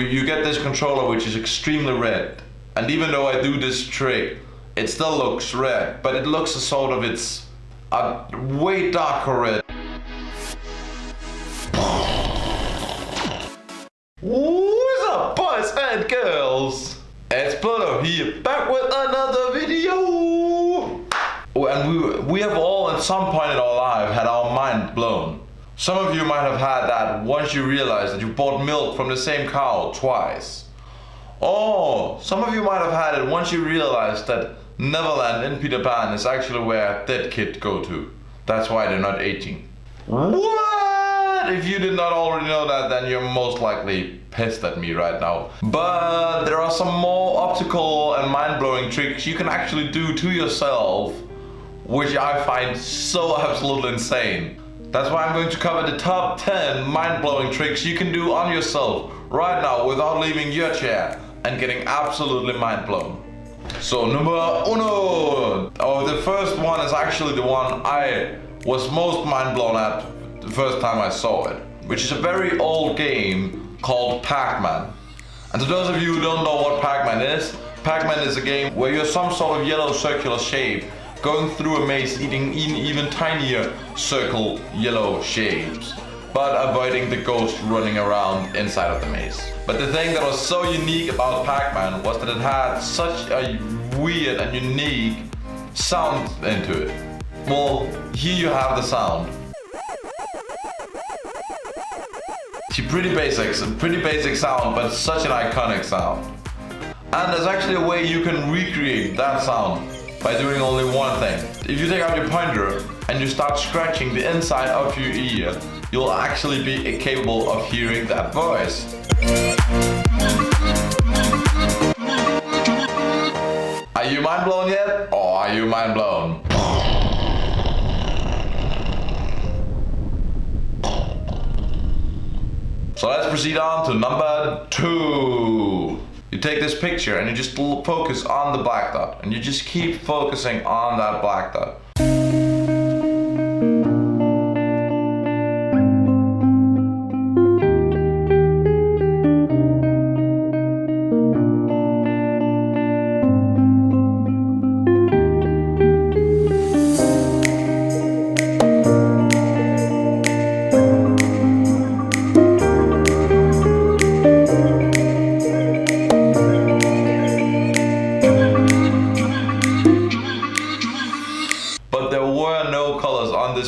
you get this controller which is extremely red. And even though I do this trick, it still looks red, but it looks as sort of it's a way darker red. What's up, boys and girls? It's Plutto here, back with another video. And we have all at some point in our life had our mind blown. Some of you might have had that once you realize that you bought milk from the same cow twice. Or some of you might have had it once you realized that Neverland in Peter Pan is actually where dead kids go to. That's why they're not aging. What? If you did not already know that, then you're most likely pissed at me right now. But there are some more optical and mind-blowing tricks you can actually do to yourself, which I find so absolutely insane. That's why I'm going to cover the top 10 mind-blowing tricks you can do on yourself right now without leaving your chair and getting absolutely mind-blown. So number uno. The first one is actually the one I was most mind-blown at the first time I saw it, which is a very old game called Pacman. And to those of you who don't know what Pacman is a game where you're some sort of yellow circular shape going through a maze eating even tinier circle yellow shapes, but avoiding the ghost running around inside of the maze. But the thing that was so unique about Pacman was that it had such a weird and unique sound into it. Well, here you have the sound. It's a pretty basic sound, but such an iconic sound. And there's actually a way you can recreate that sound by doing only one thing. If you take out your pointer and you start scratching the inside of your ear, you'll actually be capable of hearing that voice. Are you mind blown yet? Or are you mind blown? So let's proceed on to number 2. You take this picture and you just focus on the black dot, and you just keep focusing on that black dot.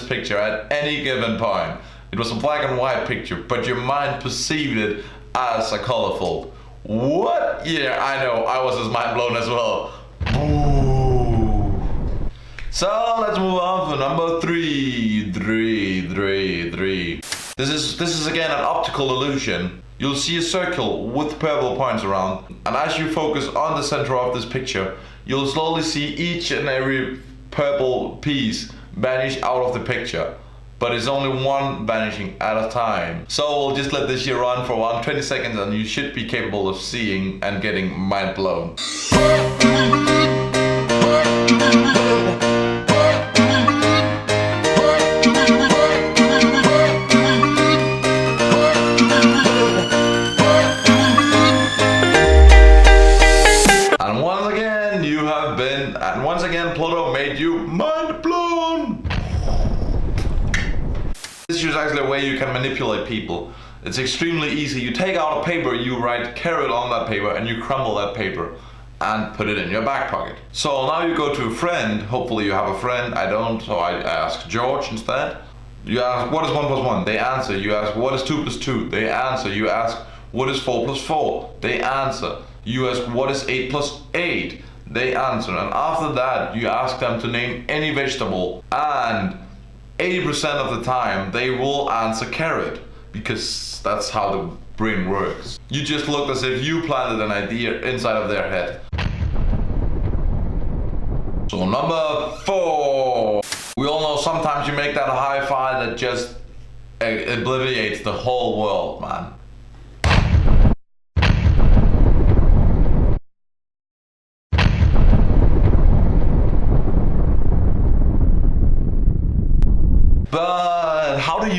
Picture at any given point. It was a black and white picture, but your mind perceived it as a colorful. What? Yeah, I know, I was as mind blown as well. Ooh. So let's move on to number 3. This is again an optical illusion. You'll see a circle with purple points around, and as you focus on the center of this picture, you'll slowly see each and every purple piece vanish out of the picture, but it's only one vanishing at a time. So we'll just let this here run for around 20 seconds and you should be capable of seeing and getting mind blown. And once again Plutto made you mind blown. This is actually a way you can manipulate people. It's extremely easy. You take out a paper, you write carrot on that paper, and you crumble that paper and put it in your back pocket. So now you go to a friend. Hopefully you have a friend. I don't, so I ask George instead. You ask, what is 1 plus 1? They answer. You ask, what is 2 plus 2? They answer. You ask, what is 4 plus 4? They answer. You ask, what is 8 plus 8? They answer. And after that, you ask them to name any vegetable, and 80% of the time they will answer carrot, because that's how the brain works. You just look as if you planted an idea inside of their head. So number 4. We all know sometimes you make that high five that just obliterates the whole world, man. But how do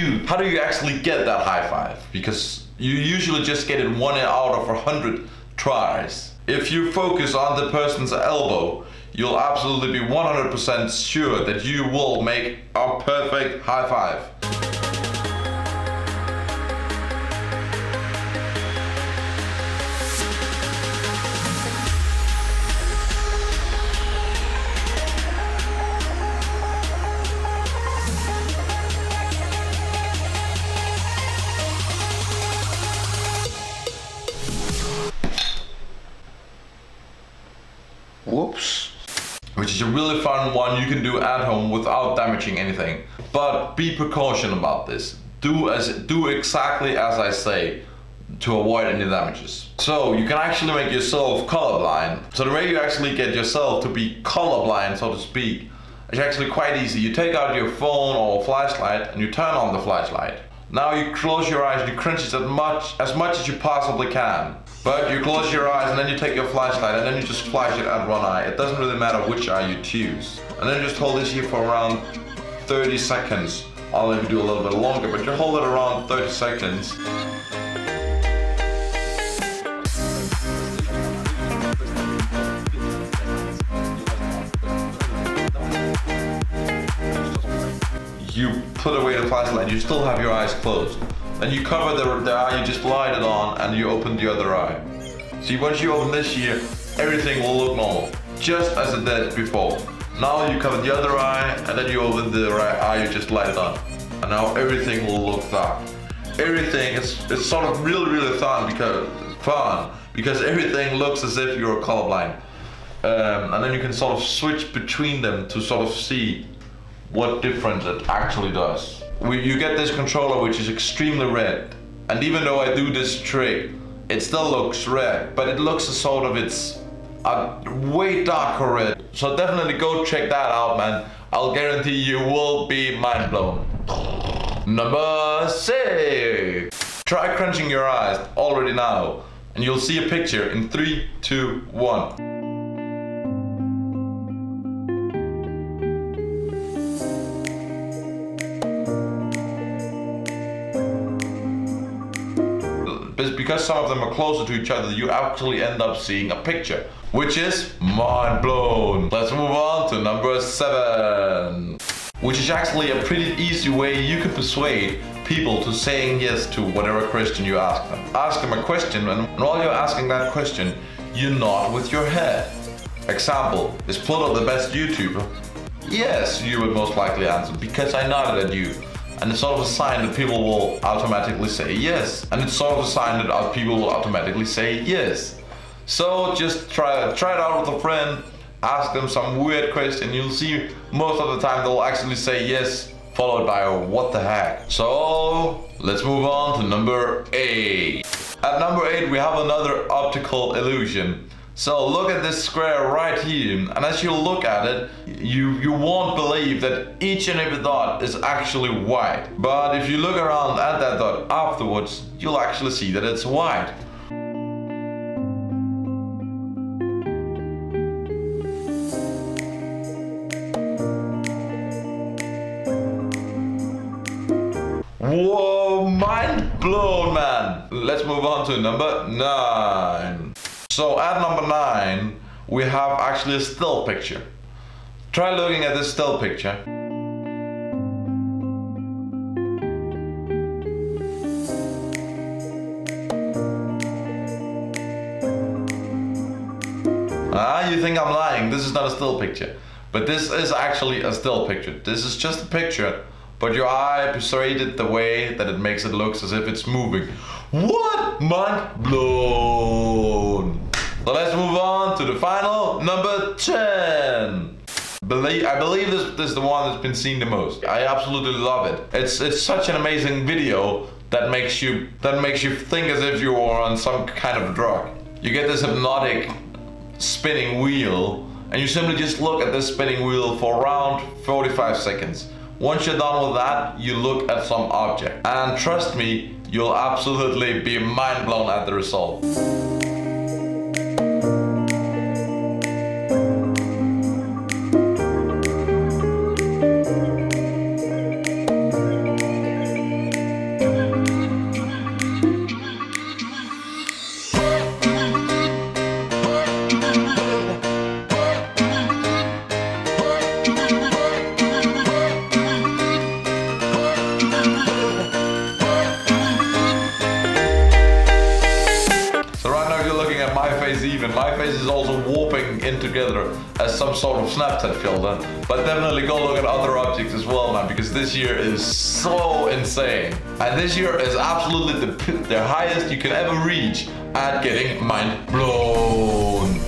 you actually get that high five? Because You usually just get it 1 out of 100 tries. If you focus on the person's elbow, you'll absolutely be 100% sure that you will make a perfect high five. Whoops. Which is a really fun one you can do at home without damaging anything. But be precaution about this. Do exactly as I say to avoid any damages. So you can actually make yourself colorblind. So the way you actually get yourself to be colorblind, so to speak, is actually quite easy. You take out your phone or flashlight and you turn on the flashlight. Now you close your eyes and you crunch it as much as you possibly can. But you close your eyes and then you take your flashlight and then you just flash it at one eye. It doesn't really matter which eye you choose. And then just hold this here for around 30 seconds. I'll maybe do a little bit longer, but you hold it around 30 seconds. You put away the flashlight and you still have your eyes closed. Then you cover the eye you just lighted on and you open the other eye. See, once you open this here, everything will look normal, just as it did before. Now you cover the other eye and then you open the right eye you just lighted on. And now everything will look dark. Everything is sort of really fun because everything looks as if you're colorblind. And then you can sort of switch between them to sort of see what difference it actually does. You get this controller which is extremely red, and even though I do this trick, it still looks red, but it looks as sort of it's a way darker red. So definitely go check that out, man. I'll guarantee you will be mind blown. Number 6. Try crunching your eyes already now, and you'll see a picture in 3, 2, 1. Because some of them are closer to each other, you actually end up seeing a picture, which is mind blown. Let's move on to number 7, which is actually a pretty easy way you can persuade people to saying yes to whatever question you ask them. Ask them a question, and while you're asking that question, you nod with your head. Example, is Plutto the best YouTuber? Yes, you would most likely answer, because I nodded at you. And it's sort of a sign that people will automatically say yes. And it's sort of a sign that people will automatically say yes. So just try it out with a friend, ask them some weird question, you'll see most of the time they'll actually say yes, followed by a what the heck. So let's move on to number 8. At number 8 we have another optical illusion. So look at this square right here, and as you look at it, you won't believe that each and every dot is actually white. But if you look around at that dot afterwards, you'll actually see that it's white. Whoa, mind blown, man. Let's move on to number 9. So at number 9, we have actually a still picture. Try looking at this still picture. You think I'm lying, this is not a still picture. But this is actually a still picture. This is just a picture, but your eye persuaded the way that it makes it look as if it's moving. What? Mind blown! So let's move on to the final, number 10. I believe this is the one that's been seen the most. I absolutely love it. It's such an amazing video that makes you think as if you are on some kind of drug. You get this hypnotic spinning wheel, and you simply just look at this spinning wheel for around 45 seconds. Once you're done with that, you look at some object. And trust me, you'll absolutely be mind blown at the result. is also warping in together as some sort of Snapchat filter. But definitely go look at other objects as well, man, because this year is so insane. And this year is absolutely the highest you can ever reach at getting mind blown.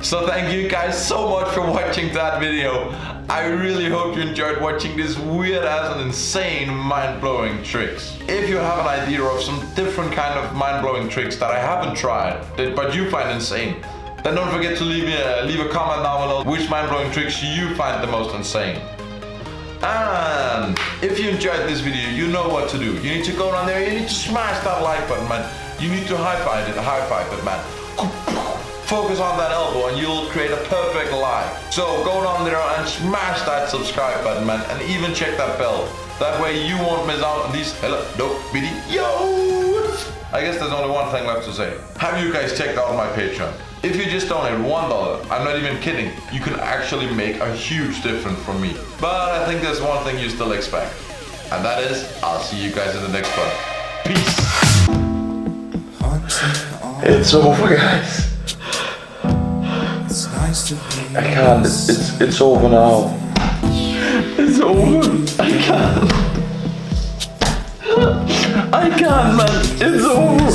So thank you guys so much for watching that video. I really hope you enjoyed watching this weird ass and insane mind-blowing tricks. If you have an idea of some different kind of mind-blowing tricks that I haven't tried, but you find insane, then don't forget to leave a comment down below which mind-blowing tricks you find the most insane. And if you enjoyed this video, you know what to do. You need to go down there, you need to smash that like button, man. You need to high five it, man. Focus on that elbow and you'll create a perfect like. So go down there and smash that subscribe button, man, and even check that bell. That way you won't miss out on these dope videos. I guess there's only one thing left to say. Have you guys checked out my Patreon? If you just donate $1, I'm not even kidding, you can actually make a huge difference for me. But I think there's one thing you still expect. And that is, I'll see you guys in the next one. Peace. It's over, guys. I can't, it's over now. It's over. I can't, man. It's over.